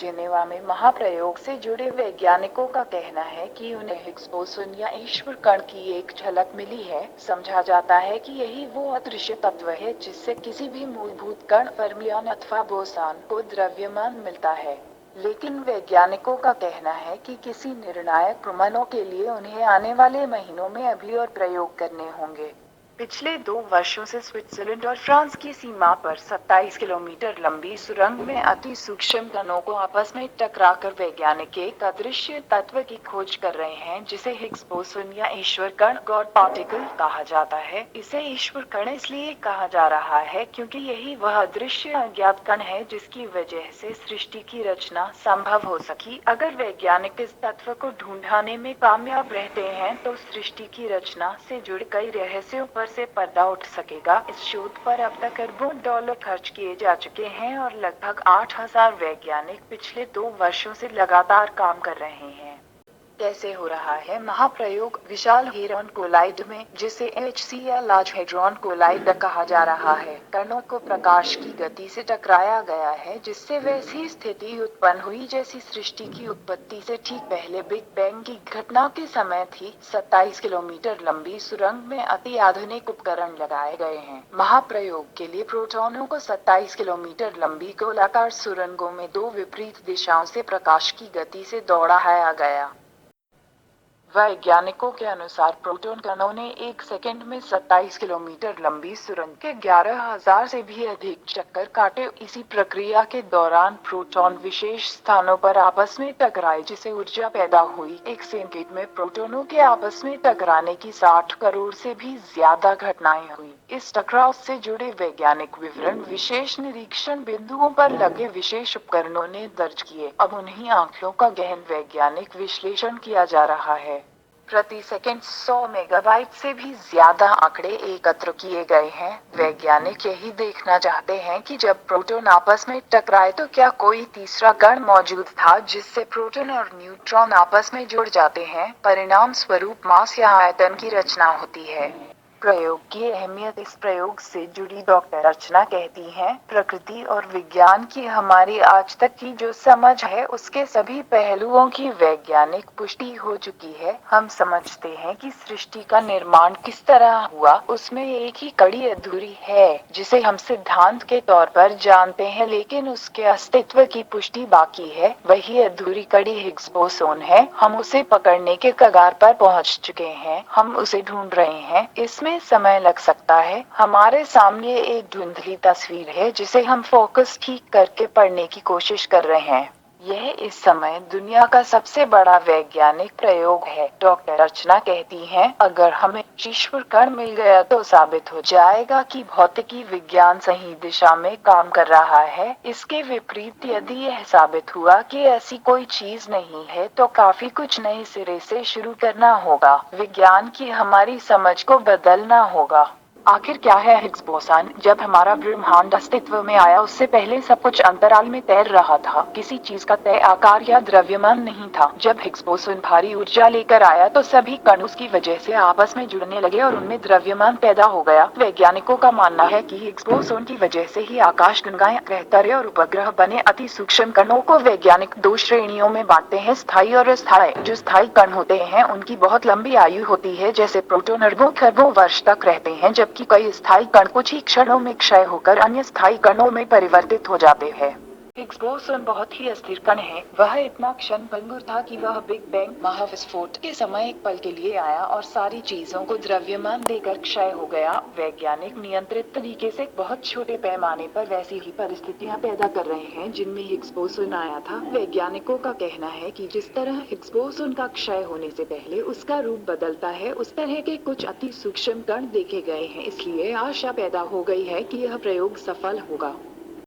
Geneva में महाप्रयोग से जुड़े वैज्ञानिकों का कहना है कि उन्हें हिग्स बोसोन या ईश्वर कण की एक झलक मिली है। समझा जाता है कि यही वो अदृश्य तत्व है जिससे किसी भी मूलभूत कण, फर्मियन अथवा बोसॉन को द्रव्यमान मिलता है। लेकिन वैज्ञानिकों का कहना है कि किसी निर्णायक प्रमाणों के लिए उन्हें आने वाले महीनों में अभी और प्रयोग करने होंगे। पिछले 2 वर्षों से स्विट्जरलैंड और फ्रांस की सीमा पर 27 किलोमीटर लंबी सुरंग में अति सूक्ष्म कणों को आपस में टकराकर वैज्ञानिक एक अदृश्य तत्व की खोज कर रहे हैं जिसे हिग्स बोसोन या ईश्वर कण, गॉड पार्टिकल कहा जाता है। इसे ईश्वर कण इसलिए कहा जा रहा है क्योंकि यही वह अदृश्य अज्ञात कण है जिसकी वजह से सृष्टि की रचना संभव हो सकी। अगर वैज्ञानिक इस तत्व को ढूंढने में कामयाब रहते हैं तो सृष्टि की रचना से जुड़े कई रहस्यों पर से पर्दा उठ सकेगा। इस शोध पर अब तक अरबों डॉलर खर्च किए जा चुके हैं और लगभग 8,000 वैज्ञानिक पिछले 2 वर्षों से लगातार काम कर रहे हैं। कैसे हो रहा है महाप्रयोग? विशाल हेरॉन कोलाइड में, जिसे HCl लार्ज हेड्रॉन कोलाइड कहा जा रहा है, कणों को प्रकाश की गति से टकराया गया है जिससे वैसी स्थिति उत्पन्न हुई जैसी सृष्टि की उत्पत्ति से ठीक पहले बिग बैंग की घटना के समय थी। 27 किलोमीटर लंबी सुरंग में अति आधुनिक उपकरण लगाए गए हैं। महाप्रयोग के लिए प्रोटॉनों को 27 किलोमीटर लंबी गोलाकार सुरंगों में 2 विपरीत दिशाओं से प्रकाश की गति से दौड़ाया गया। वैज्ञानिकों के अनुसार प्रोटॉन कणों ने 1 सेकंड में 27 किलोमीटर लंबी सुरंग के 11,000 से भी अधिक चक्कर काटे। इसी प्रक्रिया के दौरान प्रोटॉन विशेष स्थानों पर आपस में टकराए जिससे ऊर्जा पैदा हुई। 1 सेकंड में प्रोटॉनों के आपस में टकराने की 60 करोड़ से भी ज्यादा घटनाएं हुई। इस टकराव से जुड़े वैज्ञानिक विवरण विशेष निरीक्षण बिंदुओं पर लगे विशेष उपकरणों ने दर्ज किए। अब उन्हीं आंकड़ों का गहन वैज्ञानिक विश्लेषण किया जा रहा है। प्रति सेकंड 100 मेगाबाइट से भी ज्यादा आंकड़े एकत्र किए गए हैं। वैज्ञानिक यही देखना चाहते हैं कि जब प्रोटॉन आपस में टकराए तो क्या कोई तीसरा कण मौजूद था जिससे प्रोटॉन और न्यूट्रॉन आपस में जुड़ जाते हैं। परिणाम स्वरूप मास या आयतन की रचना होती है। प्रयोग की अहमियत। इस प्रयोग से जुड़ी डॉक्टर अर्चना कहती हैं, प्रकृति और विज्ञान की हमारी आज तक की जो समझ है उसके सभी पहलुओं की वैज्ञानिक पुष्टि हो चुकी है। हम समझते हैं कि सृष्टि का निर्माण किस तरह हुआ, उसमें एक ही कड़ी अधूरी है जिसे हम सिद्धांत के तौर पर जानते हैं लेकिन उसके अस्तित्व की पुष्टि बाकी है। वही अधूरी कड़ी हिग्स बोसोन है। हम उसे पकड़ने के कगार पर पहुंच चुके हैं। हम उसे ढूंढ रहे हैं। इसमें समय लग सकता है। हमारे सामने एक धुंधली तस्वीर है जिसे हम फोकस ठीक करके पढ़ने की कोशिश कर रहे हैं। यह इस समय दुनिया का सबसे बड़ा वैज्ञानिक प्रयोग है। डॉक्टर अर्चना कहती हैं, अगर हमें ईश्वर कण मिल गया तो साबित हो जाएगा कि भौतिकी विज्ञान सही दिशा में काम कर रहा है। इसके विपरीत यदि यह साबित हुआ कि ऐसी कोई चीज नहीं है तो काफी कुछ नए सिरे से शुरू करना होगा। विज्ञान की हमारी समझ को बदलना होगा। आखिर क्या है हिग्स बोसॉन? जब हमारा ब्रह्मांड अस्तित्व में आया उससे पहले सब कुछ अंतराल में तैर रहा था। किसी चीज का तय आकार या द्रव्यमान नहीं था। जब हिग्स बोसॉन भारी ऊर्जा लेकर आया तो सभी कण उसकी वजह से आपस में जुड़ने लगे और उनमें द्रव्यमान पैदा हो गया। वैज्ञानिकों का मानना है कि हिग्स बोसॉन की वजह से ही आकाश गंगाएं, ग्रह, तारे और उपग्रह बने। अति सूक्ष्म कणों को वैज्ञानिक 2 श्रेणियों में बांटते हैं, स्थायी और अस्थायी। जो स्थायी कण होते हैं उनकी बहुत लंबी आयु होती है, जैसे प्रोटॉन अरबों खरबों वर्ष तक रहते हैं, जबकि कई स्थायी कण कुछ ही क्षणों में क्षय होकर अन्य स्थायी कणों में परिवर्तित हो जाते हैं। हिग्स बोसॉन बहुत ही अस्थिर कण है। वह इतना क्षणभंगुर था कि वह बिग बैंग महाविस्फोट के समय एक पल के लिए आया और सारी चीजों को द्रव्यमान देकर क्षय हो गया। वैज्ञानिक नियंत्रित तरीके से बहुत छोटे पैमाने पर वैसी ही परिस्थितियां पैदा कर रहे हैं जिनमें हिग्स बोसॉन आया था। वैज्ञानिकों का कहना है कि जिस तरह हिग्स बोसॉन का क्षय होने से पहले उसका रूप बदलता है, उस तरह के कुछ अति सूक्ष्म कण देखे गए हैं। इसलिए आशा पैदा हो गई है कि यह प्रयोग सफल होगा।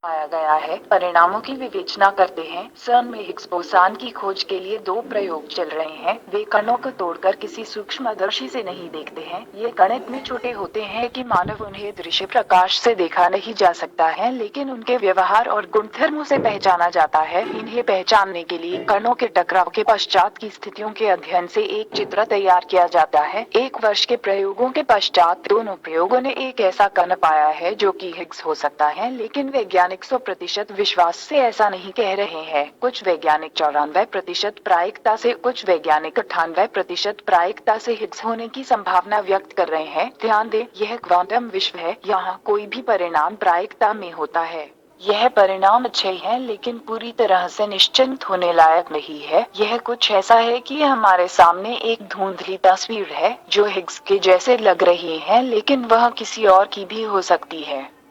पाया गया है। परिणामों की विवेचना करते हैं। सर्न में हिग्स बोसॉन की खोज के लिए 2 प्रयोग चल रहे हैं। वे कणों को तोड़कर किसी सूक्ष्मदर्शी से नहीं देखते हैं। ये कण इतने छोटे होते हैं कि मानव उन्हें दृश्य प्रकाश से देखा नहीं जा सकता है, लेकिन उनके व्यवहार और गुणधर्मों से पहचाना जाता है। इन्हें पहचानने के लिए कणों के टकराव के पश्चात की स्थितियों के अध्ययन से एक चित्र तैयार किया जाता है। 1 वर्ष के प्रयोगों के पश्चात दोनों प्रयोगों ने एक ऐसा कण पाया है जो कि हिग्स हो सकता है, लेकिन वैज्ञानिक वैज्ञानिक 100% विश्वास से ऐसा नहीं कह रहे हैं। कुछ वैज्ञानिक 94% प्रायिकता से, कुछ वैज्ञानिक 98% प्रायिकता से हिग्स होने की संभावना व्यक्त कर रहे हैं। ध्यान दें, यह क्वांटम विश्व है, यहाँ कोई भी परिणाम प्रायिकता में होता है। यह परिणाम अच्छे हैं लेकिन पूरी तरह से निश्चिंत होने लायक नहीं है। यह कुछ ऐसा है कि हमारे सामने एक धुंधली तस्वीर है जो हिग्स के जैसे लग रही है, लेकिन वह किसी और की भी हो सकती है।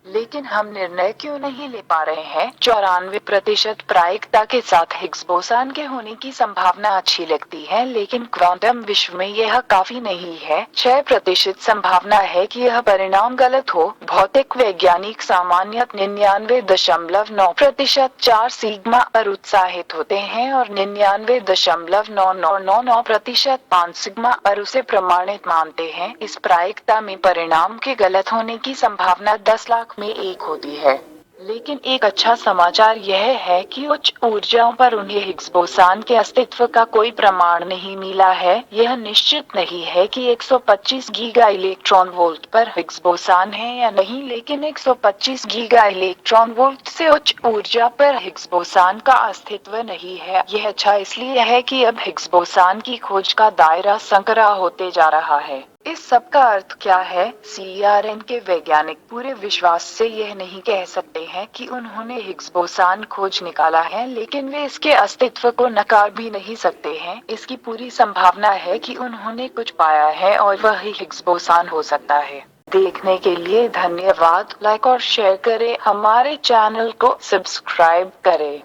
लेकिन हम निर्णय क्यों नहीं ले पा रहे हैं? 94% प्रायिकता के साथ हिग्स बोसान के होने की संभावना अच्छी लगती है, लेकिन क्वांटम विश्व में यह काफी नहीं है। 6% संभावना है कि यह परिणाम गलत हो। भौतिक वैज्ञानिक सामान्य 99.9% 4 सिग्मा पर उत्साहित होते हैं और 99.9999% 5 सिग्मा पर उसे प्रमाणित मानते हैं। इस प्रायिकता में परिणाम के गलत होने की संभावना 10 लाख में एक होती है। लेकिन एक अच्छा समाचार यह है कि उच्च ऊर्जाओं पर उन्हें हिग्स बोसान के अस्तित्व का कोई प्रमाण नहीं मिला है। यह निश्चित नहीं है कि 125 गीगा इलेक्ट्रॉन वोल्ट पर हिग्स बोसान है या नहीं, लेकिन 125 गीगा इलेक्ट्रॉन वोल्ट से उच्च ऊर्जा पर हिग्स बोसान का अस्तित्व नहीं है। यह अच्छा इसलिए है कि अब हिग्स बोसान की खोज का दायरा संकरा होते जा रहा है। इस सब का अर्थ क्या है? CERN के वैज्ञानिक पूरे विश्वास से यह नहीं कह सकते हैं कि उन्होंने हिग्स बोसान खोज निकाला है, लेकिन वे इसके अस्तित्व को नकार भी नहीं सकते हैं। इसकी पूरी संभावना है कि उन्होंने कुछ पाया है और वह ही हिग्स बोसान हो सकता है। देखने के लिए धन्यवाद। लाइक और शेयर करें, हमारे चैनल को सब्सक्राइब करें।